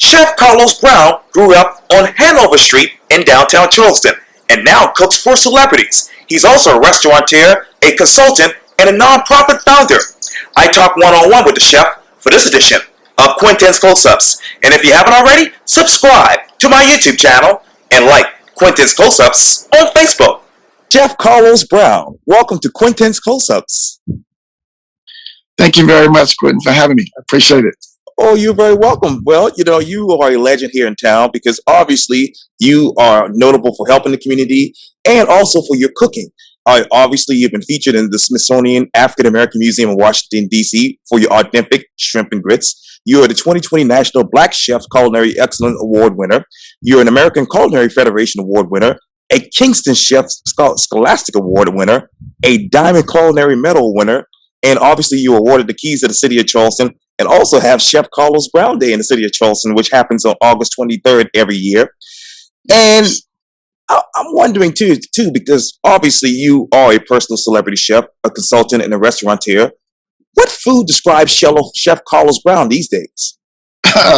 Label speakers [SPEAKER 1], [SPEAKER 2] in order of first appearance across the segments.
[SPEAKER 1] Chef Carlos Brown grew up on Hanover Street in downtown Charleston and now cooks for celebrities. He's also a restaurateur, a consultant, and a nonprofit founder. I talk one-on-one with the chef for this edition of Quintin's Close-Ups. And if you haven't already, subscribe to my YouTube channel and like Quintin's Close-Ups on Facebook. Chef Carlos Brown, welcome to Quintin's Close-Ups.
[SPEAKER 2] Thank you very much, Quintin, for having me. I appreciate it.
[SPEAKER 1] Oh, you're very welcome. Well, you are a legend here in town because obviously you are notable for helping the community and also for your cooking. Obviously, you've been featured in the Smithsonian African American Museum in Washington, D.C. for your authentic shrimp and grits. You are the 2020 National Black Chef Culinary Excellence Award winner. You're an American Culinary Federation Award winner, a Kingston Chef Scholastic Award winner, a Diamond Culinary Medal winner, and obviously you were awarded the keys to the city of Charleston and also have Chef Carlos Brown Day in the city of Charleston, which happens on August 23rd every year. And I'm wondering too, because obviously you are a personal celebrity chef, a consultant, and a restaurateur. What food describes Chef Carlos Brown these days?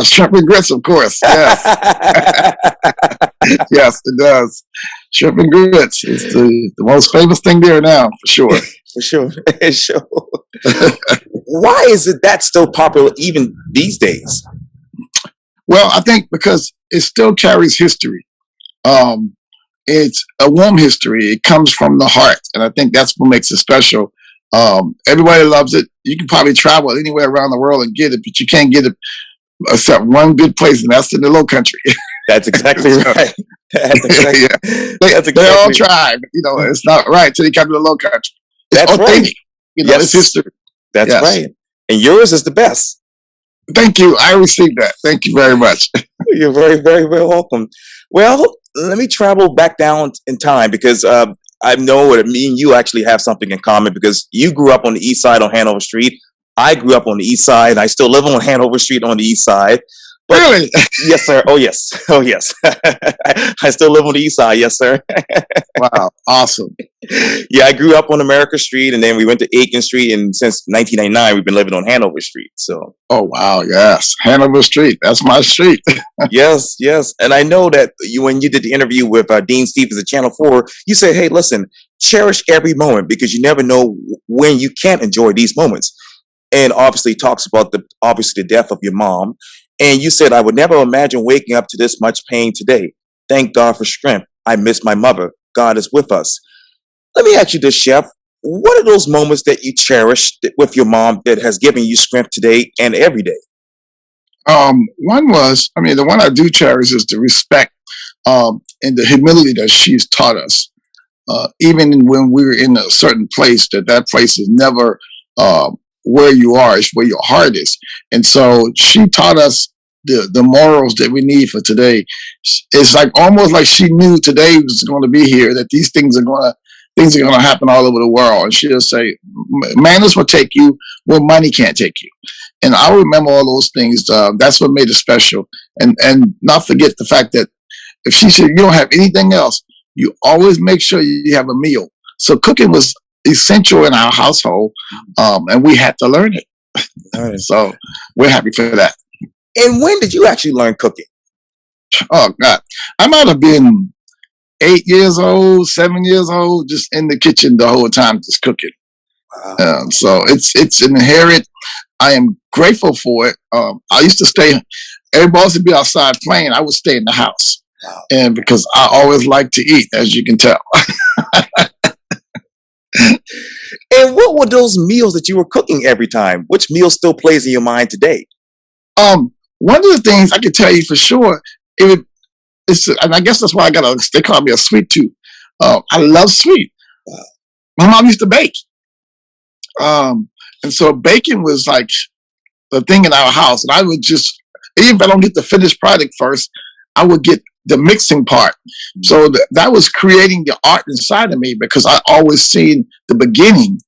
[SPEAKER 2] Shrimp and grits, of course. Yes. Yes, it does. Shrimp and grits is the most famous thing there now, for sure.
[SPEAKER 1] For sure. Sure. Why is it that still popular even these days?
[SPEAKER 2] Well, I think because it still carries history. It's a warm history. It comes from the heart, and I think that's what makes it special. Everybody loves it. You can probably travel anywhere around the world and get it, but you can't get it except one good place, and that's in the Low Country.
[SPEAKER 1] That's exactly right. That's exactly,
[SPEAKER 2] yeah. They all try, but, it's not right till you come to the Low Country. It's
[SPEAKER 1] that's
[SPEAKER 2] authentic.
[SPEAKER 1] right.
[SPEAKER 2] Yes. It's history.
[SPEAKER 1] That's right. And yours is the best.
[SPEAKER 2] Thank you. I received that. Thank you very much.
[SPEAKER 1] You're very, very, very welcome. Well, let me travel back down in time because I know that me and you actually have something in common because you grew up on the east side on Hanover Street. I grew up on the east side. I still live on Hanover Street on the east side. But,
[SPEAKER 2] really?
[SPEAKER 1] Yes, sir. Oh, yes. Oh, yes. I still live on the east side. Yes, sir.
[SPEAKER 2] Wow. Awesome.
[SPEAKER 1] Yeah, I grew up on America Street, and then we went to Aiken Street, and since 1999, we've been living on Hanover Street. So.
[SPEAKER 2] Oh, wow. Yes. Hanover Street. That's my street.
[SPEAKER 1] Yes, yes. And I know that when you did the interview with Dean Stevens at Channel 4, you said, hey, listen, cherish every moment because you never know when you can't enjoy these moments. And obviously talks about the death of your mom. And you said, I would never imagine waking up to this much pain today. Thank God for strength. I miss my mother. God is with us. Let me ask you this, Chef. What are those moments that you cherish with your mom that has given you strength today and every day?
[SPEAKER 2] The one I do cherish is the respect and the humility that she's taught us. Even when we're in a certain place, that place is never where you are, it's where your heart is. And so she taught us the morals that we need for today. It's like almost like she knew today was going to be here, that these things are going to happen all over the world. And she'll say, manners will take you where money can't take you. And I remember all those things. That's what made it special. And not forget the fact that if she said you don't have anything else, you always make sure you have a meal. So cooking was essential in our household, and we had to learn it.
[SPEAKER 1] Right.
[SPEAKER 2] So we're happy for that.
[SPEAKER 1] And when did you actually learn cooking?
[SPEAKER 2] Oh God, I might have been 8 years old, 7 years old, just in the kitchen the whole time, just cooking.
[SPEAKER 1] Wow.
[SPEAKER 2] So it's inherent. I am grateful for it. I used to stay. Everybody used to be outside playing. I would stay in the house,
[SPEAKER 1] Wow.
[SPEAKER 2] And because I always like to eat, as you can tell.
[SPEAKER 1] And what were those meals that you were cooking every time? Which meal still plays in your mind today?
[SPEAKER 2] One of the things I can tell you for sure, and I guess that's why they call me a sweet tooth. I love sweet. My mom used to bake. And so baking was like the thing in our house. And I would just, even if I don't get the finished product first, I would get the mixing part. So that was creating the art inside of me because I always seen the beginning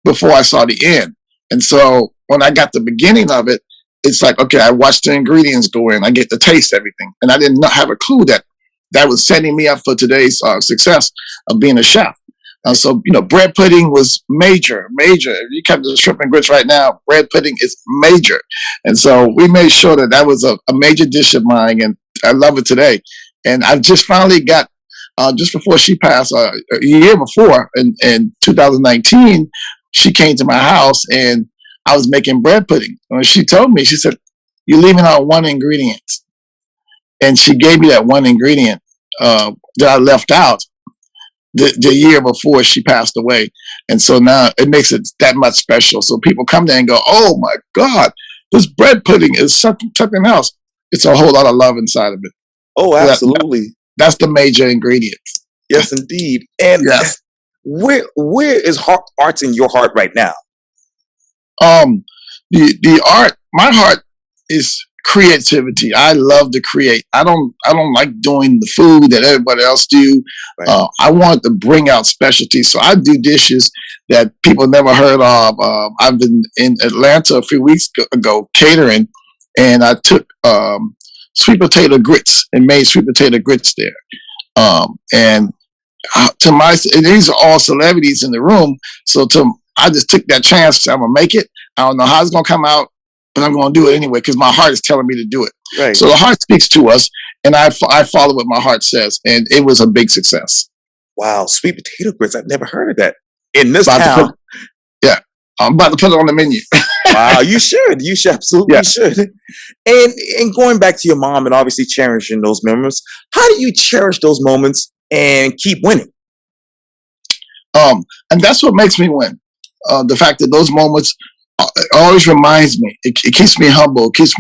[SPEAKER 2] before I saw the end. And so when I got the beginning of it, it's like, okay, I watch the ingredients go in, I get to taste everything. And I did not have a clue that was setting me up for today's success of being a chef. So, bread pudding was major, major. If you come to the shrimp and grits right now, bread pudding is major. And so we made sure that that was a major dish of mine, and I love it today. And I just finally got, just before she passed, a year before, in 2019, she came to my house and I was making bread pudding. And she told me, she said, "You're leaving out one ingredient." And she gave me that one ingredient that I left out the year before she passed away. And so now it makes it that much special. So people come there and go, "Oh my God, this bread pudding is something else." It's a whole lot of love inside of it.
[SPEAKER 1] Oh, absolutely.
[SPEAKER 2] That's the major ingredient.
[SPEAKER 1] Yes, indeed. And
[SPEAKER 2] Yes.
[SPEAKER 1] where is arts in your heart right now?
[SPEAKER 2] The art, my heart is creativity. I love to create. I don't like doing the food that everybody else do.
[SPEAKER 1] Right.
[SPEAKER 2] I want to bring out specialties. So I do dishes that people never heard of. I've been in Atlanta a few weeks ago catering, and I took sweet potato grits and made sweet potato grits there. And these are all celebrities in the room. So I just took that chance. I'm gonna make it. I don't know how it's gonna come out, but I'm gonna do it anyway because my heart is telling me to do it.
[SPEAKER 1] Right.
[SPEAKER 2] So the heart speaks to us, and I follow what my heart says, and it was a big success.
[SPEAKER 1] Wow, sweet potato grits. I've never heard of that. In this
[SPEAKER 2] About to
[SPEAKER 1] town.
[SPEAKER 2] Yeah, I'm about to put it on the menu.
[SPEAKER 1] Wow, you should. You should absolutely
[SPEAKER 2] Yeah.
[SPEAKER 1] should. And going back to your mom and obviously cherishing those moments, how do you cherish those moments and keep winning?
[SPEAKER 2] And that's what makes me win. The fact that those moments always reminds me. It keeps me humble. It keeps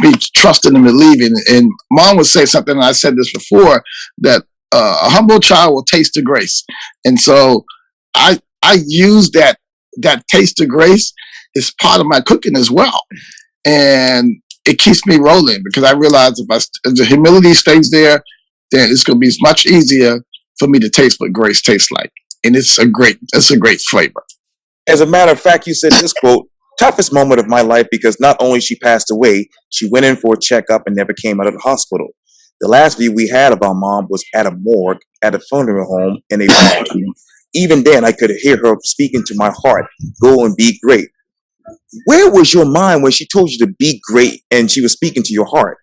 [SPEAKER 2] me trusting and believing. And Mom would say something, and I said this before, that a humble child will taste the grace. And so I use that taste of grace is part of my cooking as well. And it keeps me rolling because I realize if the humility stays there, then it's going to be much easier for me to taste what grace tastes like. And it's a great flavor.
[SPEAKER 1] As a matter of fact, you said this quote, toughest moment of my life because not only she passed away, she went in for a checkup and never came out of the hospital. The last view we had of our mom was at a morgue, at a funeral home, in a park. Even then, I could hear her speaking to my heart, "Go and be great." Where was your mind when she told you to be great and she was speaking to your heart?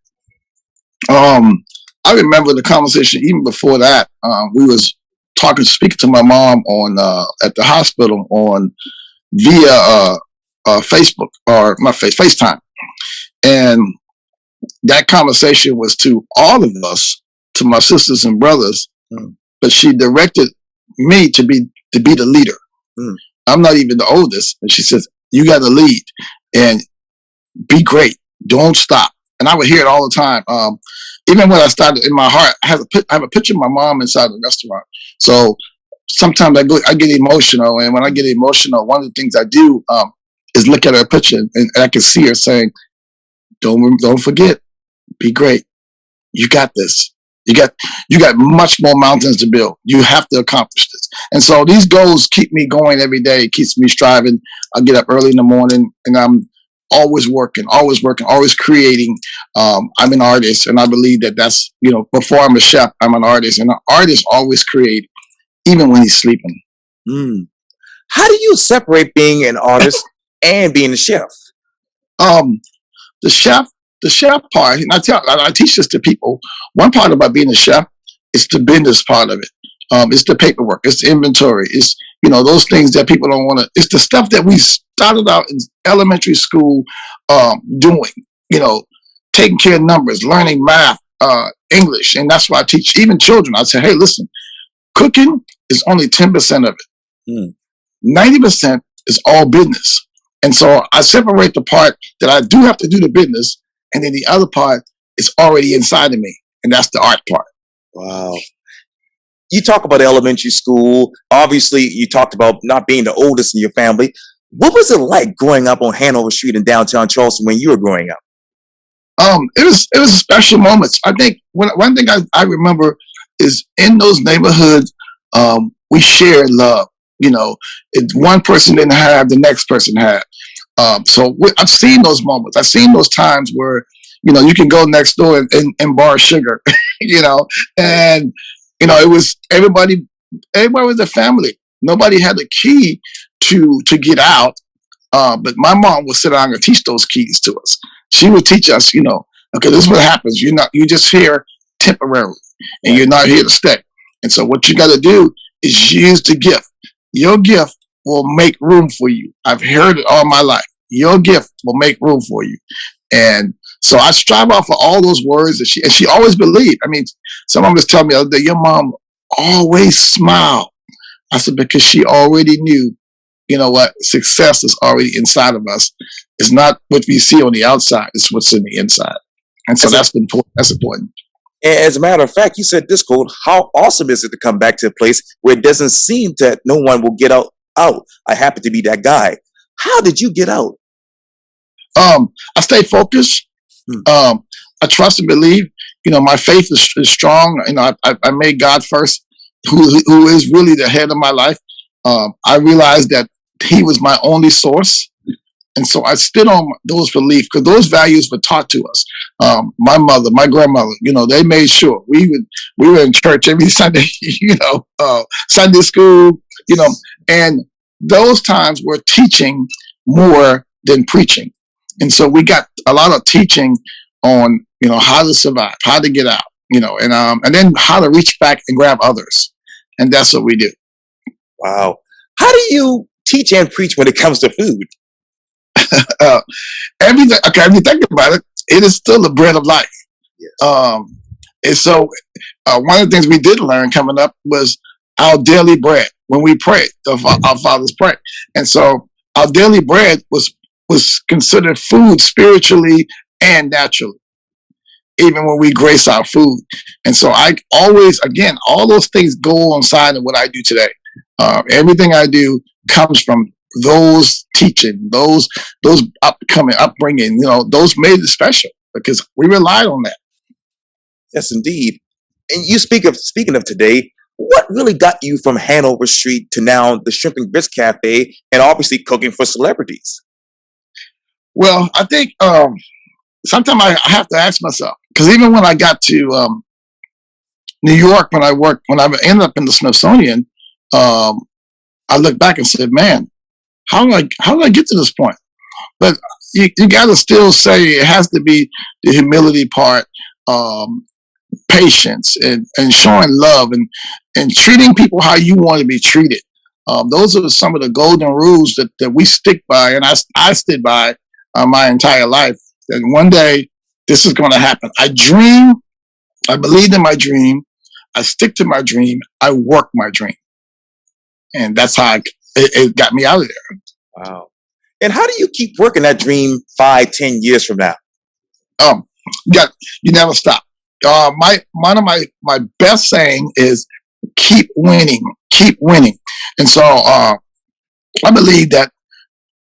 [SPEAKER 2] I remember the conversation even before that. We was speaking to my mom on at the hospital via Facebook or my FaceTime, and that conversation was to all of us, to my sisters and brothers. But she directed me to be the leader. I'm not even the oldest, and she says, "You got to lead and be great. Don't stop." And I would hear it all the time. Even when I started in my heart, I have a picture of my mom inside the restaurant. So sometimes I get emotional, and when I get emotional, one of the things I do is look at her picture, and I can see her saying, "Don't forget, be great. You got this. You got much more mountains to build. You have to accomplish this." And so these goals keep me going every day. It keeps me striving. I get up early in the morning, and I'm always working, always creating. I'm an artist, and I believe that's, before I'm a chef, I'm an artist, and an artist always creates, even when he's sleeping.
[SPEAKER 1] How do you separate being an artist and being a chef?
[SPEAKER 2] The chef part, and I teach this to people. One part about being a chef is the business part of it. It's the paperwork, it's the inventory, it's those things that people don't want to. It's the stuff that we started out in elementary school doing. Taking care of numbers, learning math, English, and that's why I teach even children. I say, "Hey, listen, cooking is only 10% of it. 90% is all business." And so I separate the part that I do have to do the business, and then the other part is already inside of me, and that's the art part.
[SPEAKER 1] Wow. You talk about elementary school. Obviously, you talked about not being the oldest in your family. What was it like growing up on Hanover Street in downtown Charleston when you were growing up?
[SPEAKER 2] It was special moments. I think one thing I remember is in those neighborhoods, we shared love. If one person didn't have, the next person had. So I've seen those moments. I've seen those times where you can go next door and borrow sugar, and it was everybody everybody was a family. Nobody had a key to get out. But my mom would sit down and teach those keys to us. She would teach us, okay, this is what happens. You're just here temporarily, and you're not here to stay. And so what you got to do is use the gift. Your gift will make room for you. I've heard it all my life. Your gift will make room for you. And so I strive off of all those words that she always believed. I mean, someone was telling me the other day, your mom always smiled. I said, because she already knew, what, success is already inside of us. It's not what we see on the outside, it's what's in the inside. And so that's important. That's important.
[SPEAKER 1] As a matter of fact, you said this quote, how awesome is it to come back to a place where it doesn't seem that no one will get out? I happen to be that guy. How did you get out?
[SPEAKER 2] I stay focused. I trust and believe. My faith is strong. I made God first, who is really the head of my life. I realized that He was my only source. And so I stood on those beliefs because those values were taught to us. My mother, my grandmother, they made sure we were in church every Sunday, Sunday school, and those times were teaching more than preaching. And so we got a lot of teaching on, how to survive, how to get out, and then how to reach back and grab others. And that's what we do.
[SPEAKER 1] Wow. How do you teach and preach when it comes to food?
[SPEAKER 2] Everything. Okay, if you think about it, it is still the bread of life.
[SPEAKER 1] Yes.
[SPEAKER 2] And so one of the things we did learn coming up was our daily bread when we prayed, our Father's prayer. And so our daily bread was considered food spiritually and naturally, even when we grace our food. And so I always, again, all those things go alongside of what I do today. Everything I do comes from those teaching, those upbringing, those made it special because we relied on that.
[SPEAKER 1] Yes, indeed. And you speaking of today, what really got you from Hanover Street to now the Shrimp and Grits Cafe and obviously cooking for celebrities?
[SPEAKER 2] Well, I think sometimes I have to ask myself, because even when I got to New York, when I ended up in the Smithsonian, I looked back and said, man, how did I get to this point? But you got to still say it has to be the humility part, patience, and showing love and treating people how you want to be treated. Those are some of the golden rules that we stick by, and I stood by my entire life. And one day this is going to happen. I believed in my dream. I stick to my dream. I work my dream. And that's how it got me out of there.
[SPEAKER 1] Wow. And how do you keep working that dream 5-10 years from now?
[SPEAKER 2] You never stop. One of my best saying is keep winning. And so I believe that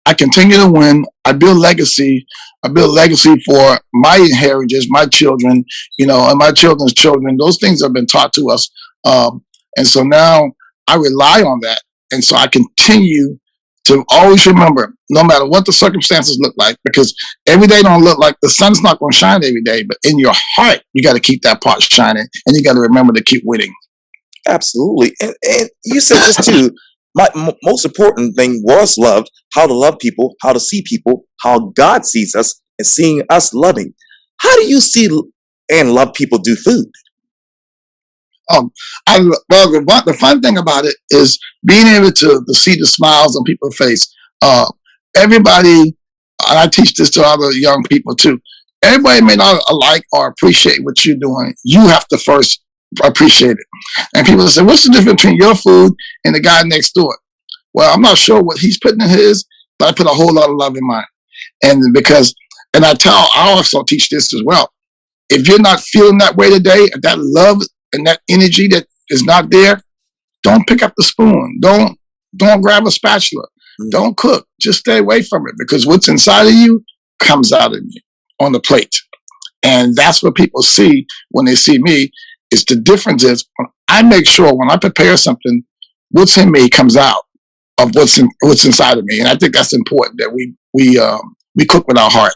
[SPEAKER 2] I continue to win. I build legacy. I build legacy for my inheritors, my children, and my children's children. Those things have been taught to us. And so now I rely on that. And so I continue to always remember, no matter what the circumstances look like, because every day don't look like the sun's not going to shine every day, but in your heart, you got to keep that part shining, and you got to remember to keep winning.
[SPEAKER 1] Absolutely. And you said this too. My most important thing was love, how to love people, how to see people, how God sees us, and seeing us loving. How do you see and love people do food?
[SPEAKER 2] The fun thing about it is being able to see the smiles on people's face. Everybody, and I teach this to other young people too. Everybody may not like or appreciate what you're doing. You have to first appreciate it. And people say, what's the difference between your food and the guy next door? Well, I'm not sure what he's putting in his, but I put a whole lot of love in mine. And I also teach this as well. If you're not feeling that way today, that love and that energy that is not there, don't pick up the spoon. Don't grab a spatula. Don't cook. Just stay away from it, because what's inside of you comes out of you on the plate. And that's what people see when they see me. Is the difference is when I make sure when I prepare something, what's in me comes out of what's inside of me. And I think that's important, that we cook with our heart.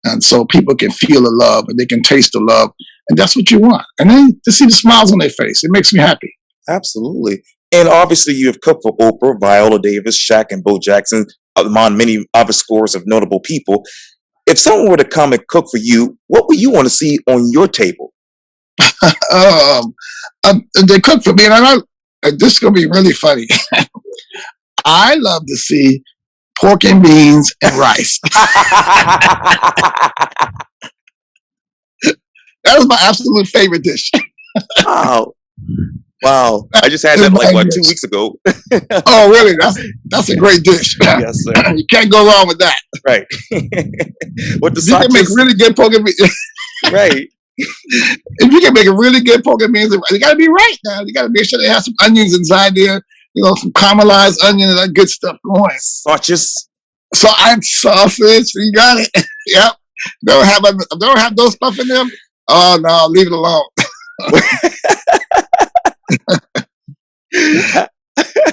[SPEAKER 2] And so people can feel the love and they can taste the love. And that's what you want. And then to see the smiles on their face, it makes me happy.
[SPEAKER 1] Absolutely. And obviously, you have cooked for Oprah, Viola Davis, Shaq, and Bo Jackson, among many other scores of notable people. If someone were to come and cook for you, what would you want to see on your table?
[SPEAKER 2] um, they cook for me, and this is gonna be really funny. I love to see pork and beans and rice. That was my absolute favorite dish.
[SPEAKER 1] Wow. Wow. I just had
[SPEAKER 2] It's
[SPEAKER 1] that like
[SPEAKER 2] my
[SPEAKER 1] what,
[SPEAKER 2] dish.
[SPEAKER 1] 2 weeks ago.
[SPEAKER 2] Oh, really? That's a great dish.
[SPEAKER 1] Yes, sir.
[SPEAKER 2] You can't go wrong with that.
[SPEAKER 1] Right. With the
[SPEAKER 2] If you can make
[SPEAKER 1] sauces,
[SPEAKER 2] really good pork and beans,
[SPEAKER 1] right.
[SPEAKER 2] if you can make a really good pork and beans, you got to be right now. You got to make sure they have some onions inside there. You know, some caramelized onion and that good stuff going.
[SPEAKER 1] Sausages.
[SPEAKER 2] So I'm sausage. You got it. Yep. Don't have those stuff in them. Oh no, leave it alone.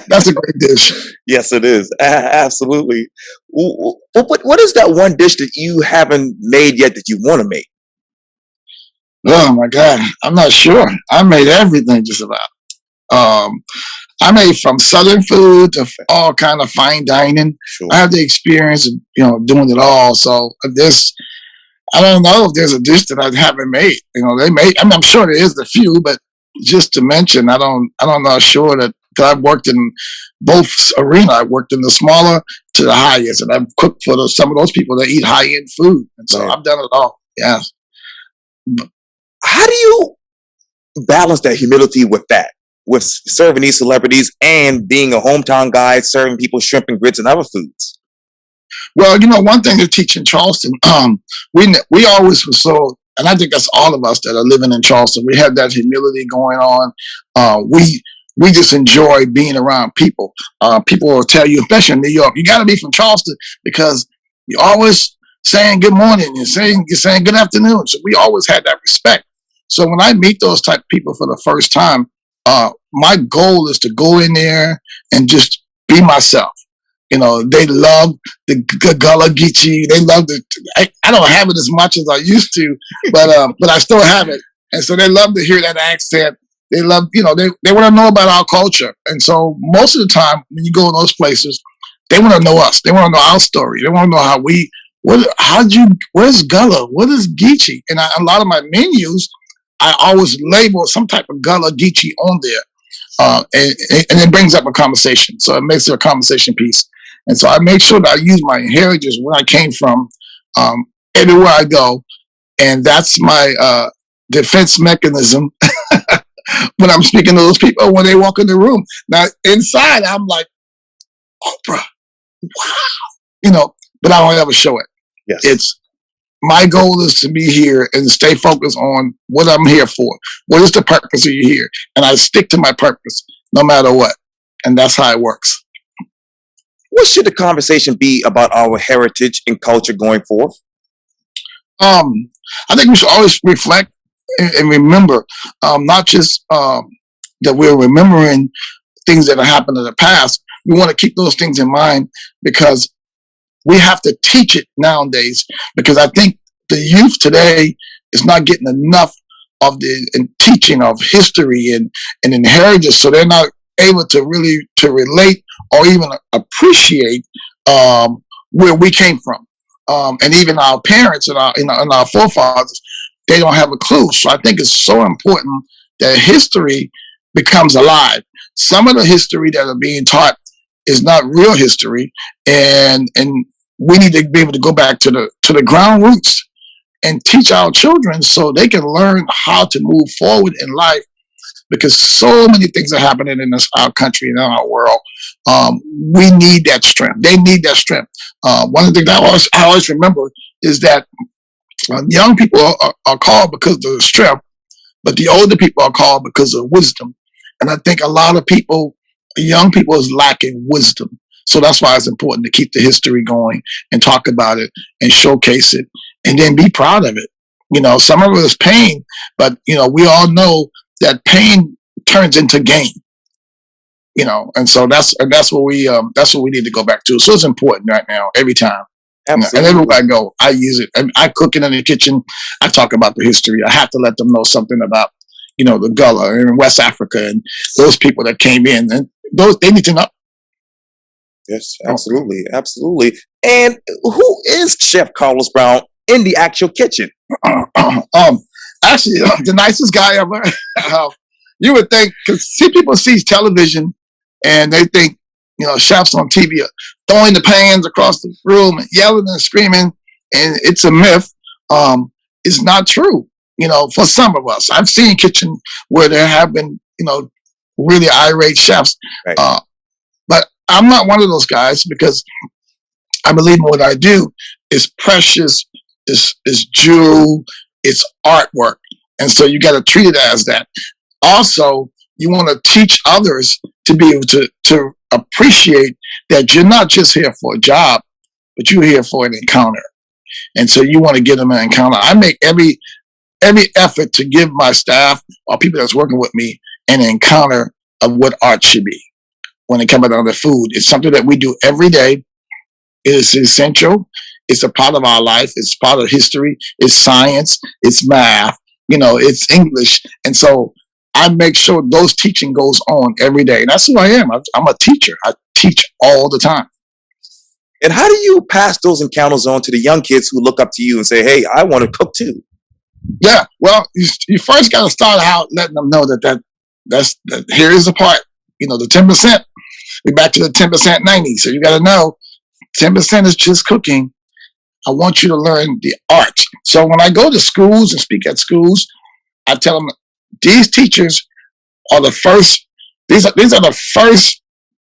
[SPEAKER 2] That's a great dish.
[SPEAKER 1] Yes, it is. Absolutely. What is that one dish that you haven't made yet that you want to make?
[SPEAKER 2] Oh my God, I'm not sure. I made everything just about. I made from Southern food to all kind of fine dining.
[SPEAKER 1] Sure.
[SPEAKER 2] I have the experience of doing it all. So I don't know if there's a dish that I haven't made. They made. I mean, I'm sure there is a few, but just to mention, I'm not sure that, because I've worked in both arenas. I worked in the smaller to the highest, and I've cooked for some of those people that eat high end food, and so
[SPEAKER 1] Right.
[SPEAKER 2] I've done it all. Yeah.
[SPEAKER 1] How do you balance that humility with that? With serving these celebrities and being a hometown guy, serving people shrimp and grits and other foods.
[SPEAKER 2] Well, one thing to teach in Charleston, we always were so, and I think that's all of us that are living in Charleston. We have that humility going on. We just enjoy being around people. People will tell you, especially in New York, you got to be from Charleston because you're always saying good morning, you're saying good afternoon. So we always had that respect. So when I meet those type of people for the first time, my goal is to go in there and just be myself. They love the Gullah Geechee. They love I don't have it as much as I used to, but I still have it. And so they love to hear that accent. They love, they want to know about our culture. And so most of the time when you go in those places, they want to know us. They want to know our story. They want to know where's Gullah? What is Geechee? And a lot of my menus, I always label some type of Gullah Geechee on there. And it brings up a conversation. So it makes it a conversation piece. And so I make sure that I use my heritage, where I came from, everywhere I go. And that's my defense mechanism when I'm speaking to those people when they walk in the room. Now, inside, I'm like, Oprah, wow. But I don't ever show it.
[SPEAKER 1] Yes.
[SPEAKER 2] My goal is to be here and stay focused on what I'm here for. What is the purpose of you here? And I stick to my purpose no matter what. And that's how it works.
[SPEAKER 1] What should the conversation be about our heritage and culture going forth?
[SPEAKER 2] I think we should always reflect and remember, not just that we're remembering things that have happened in the past. We want to keep those things in mind because we have to teach it nowadays, because I think the youth today is not getting enough of the teaching of history and inheritance, so they're not able to really to relate or even appreciate where we came from, and even our parents and our forefathers, they don't have a clue. So I think it's so important that history becomes alive. Some of the history that are being taught is not real history, and we need to be able to go back to the ground roots and teach our children so they can learn how to move forward in life, because so many things are happening in our country and in our world. We need that strength. They need that strength. One of the things I always remember is that young people are called because of the strength, but the older people are called because of wisdom. And I think a lot of young people is lacking wisdom. So that's why it's important to keep the history going and talk about it and showcase it and then be proud of it. Some of it is pain, but, we all know that pain turns into gain, and so that's what we need to go back to. So it's important right now, every time.
[SPEAKER 1] Absolutely.
[SPEAKER 2] And everywhere I go, I use it. And I cook it in the kitchen. I talk about the history. I have to let them know something about, the Gullah and West Africa and those people that came in. And those they need to know.
[SPEAKER 1] Yes, absolutely, absolutely. And who is Chef Carlos Brown in the actual kitchen?
[SPEAKER 2] Actually, the nicest guy ever. You would think, because people see television and they think, chefs on TV are throwing the pans across the room and yelling and screaming, and it's a myth. It's not true. For some of us, I've seen kitchen where there have been, really irate chefs.
[SPEAKER 1] Right.
[SPEAKER 2] But I'm not one of those guys, because I believe in what I do is precious, is jewel, it's artwork. And so you got to treat it as that. Also, you want to teach others to be able to appreciate that you're not just here for a job, but you're here for an encounter. And so you want to give them an encounter. I make every effort to give my staff or people that's working with me an encounter of what art should be when it comes down to food. It's something that we do every day. It is essential. It's a part of our life. It's part of history. It's science. It's math. It's English. And so I make sure those teaching goes on every day. And that's who I am. I'm a teacher. I teach all the time.
[SPEAKER 1] And how do you pass those encounters on to the young kids who look up to you and say, hey, I want to cook too?
[SPEAKER 2] Yeah, well, you first got to start out letting them know that here is the part, the 10%. We're back to the 10% 90. So you got to know 10% is just cooking. I want you to learn the art. So when I go to schools and speak at schools, I tell them these teachers are the first. These are the first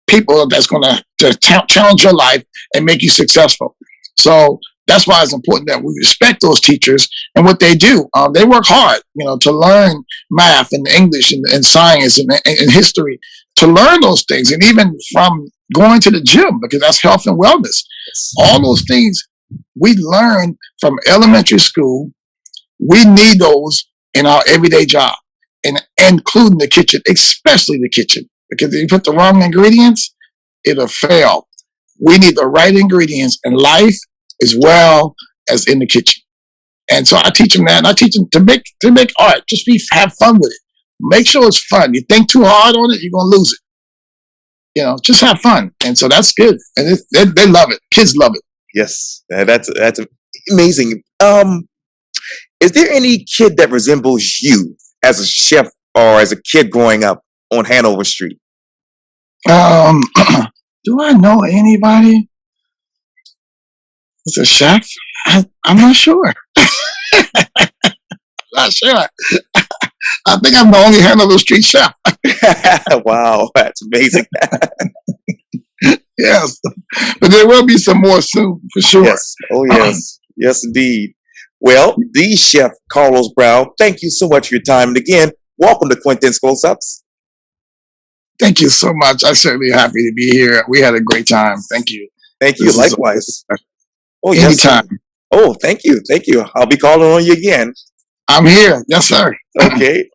[SPEAKER 2] people that's going to challenge your life and make you successful. So that's why it's important that we respect those teachers and what they do. They work hard, to learn math and English and science and history, to learn those things, and even from going to the gym, because that's health and wellness. All those things we learn from elementary school. We need those in our everyday job, and including the kitchen, especially the kitchen, because if you put the wrong ingredients, it'll fail. We need the right ingredients in life as well as in the kitchen. And so I teach them that, and I teach them to make art. Just have fun with it. Make sure it's fun. You think too hard on it, you're gonna lose it. Just have fun. And so that's good. And they love it. Kids love it.
[SPEAKER 1] Yes, that's amazing. Is there any kid that resembles you as a chef or as a kid growing up on Hanover Street?
[SPEAKER 2] Do I know anybody that's a chef? I'm not sure. Not sure. I think I'm the only Hanover Street chef.
[SPEAKER 1] Wow, that's amazing.
[SPEAKER 2] Yes, but there will be some more soon, for sure.
[SPEAKER 1] Yes. Oh, yes. Yes, indeed. Well, the Chef Carlos Brown, thank you so much for your time. And again, welcome to Quintin's Close-Ups.
[SPEAKER 2] Thank you so much. I'm certainly happy to be here. We had a great time. Thank you.
[SPEAKER 1] Thank you. Likewise.
[SPEAKER 2] Oh, yes. Anytime.
[SPEAKER 1] Oh, thank you. Thank you. I'll be calling on you again.
[SPEAKER 2] I'm here. Yes, sir.
[SPEAKER 1] Okay.